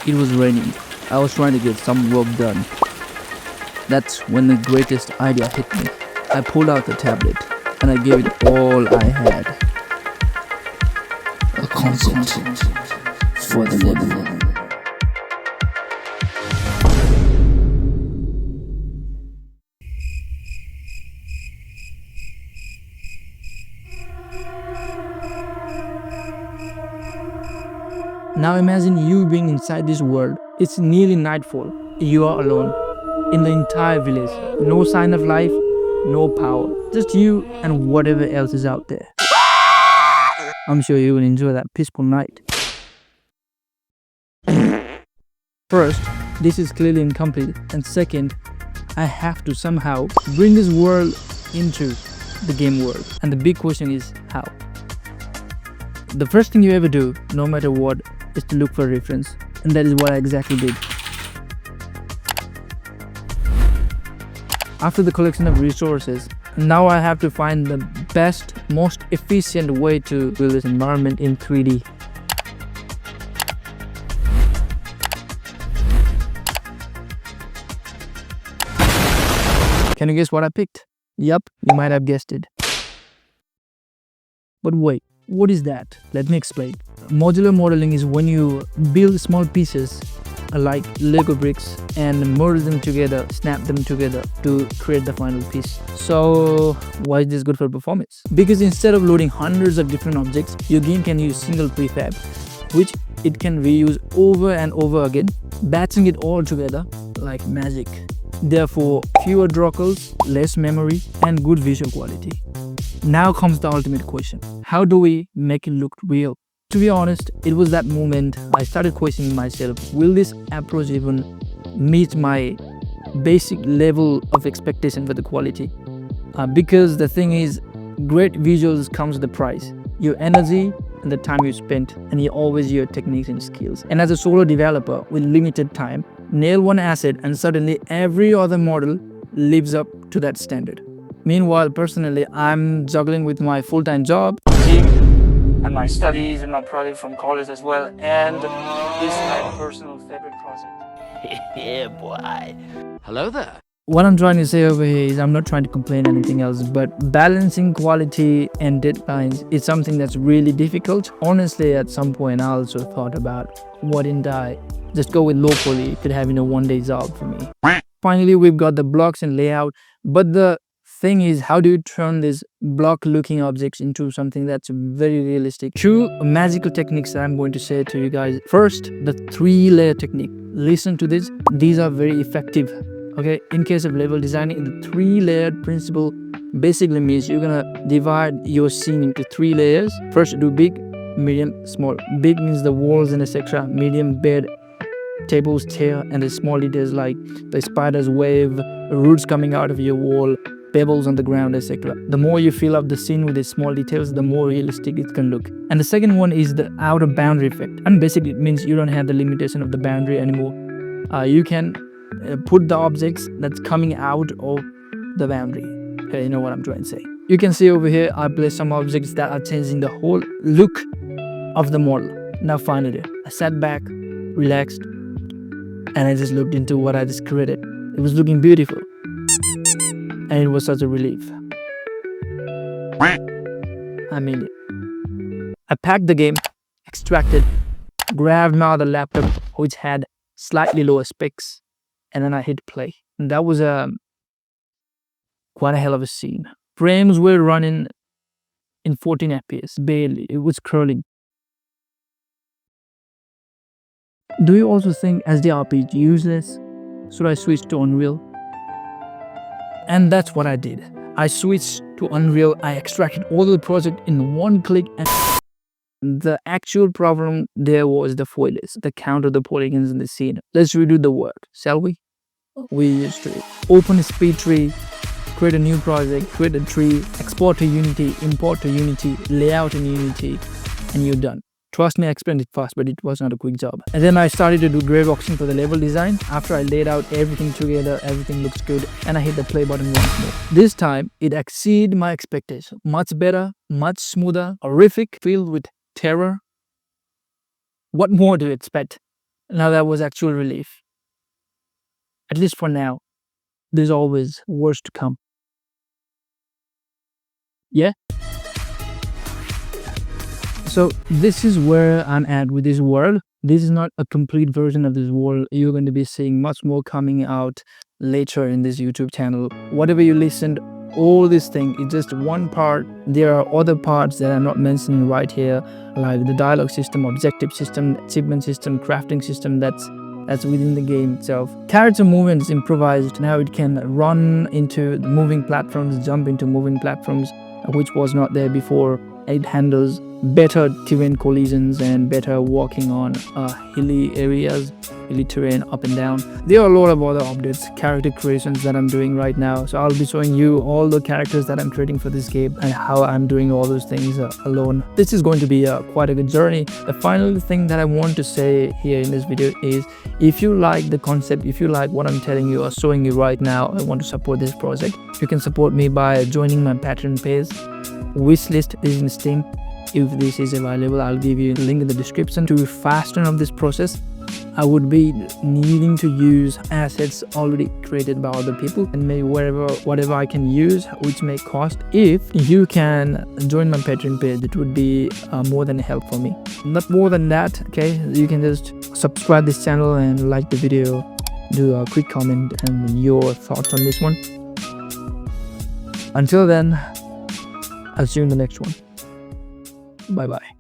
It was raining. I was trying to get some work done. That's when the greatest idea hit me. I pulled out the tablet and I gave it all I had. A concept for the level. Now imagine you being inside this world. It's nearly nightfall. You are alone in the entire village. No sign of life, no power. Just you and whatever else is out there. I'm sure you will enjoy that peaceful night. First, this is clearly incomplete. And second, I have to somehow bring this world into the game world. And the big question is how? The first thing you ever do, no matter what, is to look for a reference. And that is what I exactly did. After the collection of resources, now I have to find the best, most efficient way to build this environment in 3D. Can you guess what I picked? Yup, you might have guessed it. But wait, what is that? Let me explain. Modular modeling is when you build small pieces like Lego bricks and merge them together, snap them together to create the final piece. So why is this good for performance? Because instead of loading hundreds of different objects, your game can use single prefab, which it can reuse over and over again, batching it all together like magic. Therefore, fewer drawers, less memory, and good visual quality. Now comes the ultimate question. How do we make it look real? To be honest, it was that moment I started questioning myself, will this approach even meet my basic level of expectation for the quality? Because the thing is, great visuals comes with a price. Your energy and the time you spent, and your techniques and skills. And as a solo developer with limited time, nail one asset and suddenly every other model lives up to that standard. Meanwhile, personally, I'm juggling with my full-time job, and my studies and my project from college as well, and this is my personal favorite project. Yeah, boy. Hello there. What I'm trying to say over here is I'm not trying to complain anything else, but balancing quality and deadlines is something that's really difficult. Honestly, at some point I also thought about, what didn't I just go with low poly? It could have been a one-day job for me. Finally, we've got the blocks and layout, but the thing is, how do you turn these block looking objects into something that's very realistic? Two magical techniques that I'm going to say to you guys. First, the 3-layer technique. Listen to this. These are very effective. Okay, in case of level designing, the 3-layered principle basically means you're gonna divide your scene into 3 layers. First, do big, medium, small. Big means the walls and etc. Medium, bed, tables, chair, and the small details like the spider's web, roots coming out of your wall, pebbles on the ground, etc. The more you fill up the scene with these small details, the more realistic it can look. And the second one is the outer boundary effect. And basically it means you don't have the limitation of the boundary anymore. You can put the objects that's coming out of the boundary. Okay, you know what I'm trying to say. You can see over here, I placed some objects that are changing the whole look of the model. Now finally, I sat back, relaxed, and I just looked into what I just created. It was looking beautiful. And it was such a relief. I mean it. I packed the game, extracted, grabbed my other laptop, which had slightly lower specs, and then I hit play. And that was quite a hell of a scene. Frames were running in 14 FPS, barely. It was curling. Do you also think SDRP is useless? Should I switch to Unreal? And that's what I did. I switched to Unreal. I extracted all the project in one click, and the actual problem there was the foilers, the count of the polygons in the scene. Let's redo the work, shall we? We used to open a speed tree, create a new project, create a tree, export to Unity, import to Unity, layout in Unity, and you're done. Trust me, I explained it fast, but it was not a quick job. And then I started to do gray boxing for the level design. After I laid out everything together, everything looks good, and I hit the play button once more. This time, it exceeded my expectation. Much better, much smoother, horrific, filled with terror. What more do you expect? Now that was actual relief. At least for now. There's always worse to come. Yeah? So this is where I'm at with this world. This is not a complete version of this world. You're going to be seeing much more coming out later in this YouTube channel. Whatever you listened, all this thing is just one part. There are other parts that I'm not mentioning right here, like the dialogue system, objective system, achievement system, crafting system. That's within the game itself. Character movement is improvised. Now it can run into the moving platforms, jump into moving platforms, which was not there before. It handles better terrain collisions and better walking on hilly areas, hilly terrain, up and down. There are a lot of other updates, character creations that I'm doing right now. So I'll be showing you all the characters that I'm creating for this game and how I'm doing all those things alone. This is going to be quite a good journey. The final thing that I want to say here in this video is, if you like the concept, if you like what I'm telling you or showing you right now, I want to support this project. You can support me by joining my Patreon page. Wishlist is in Steam. If this is available, I'll give you a link in the description. To fasten up this process, I would be needing to use assets already created by other people, and maybe whatever I can use, which may cost. If you can join my Patreon page, it would be more than a help for me. Not more than that, okay? You can just subscribe this channel and like the video, do a quick comment and your thoughts on this one. Until then, I'll see you in the next one. Bye bye.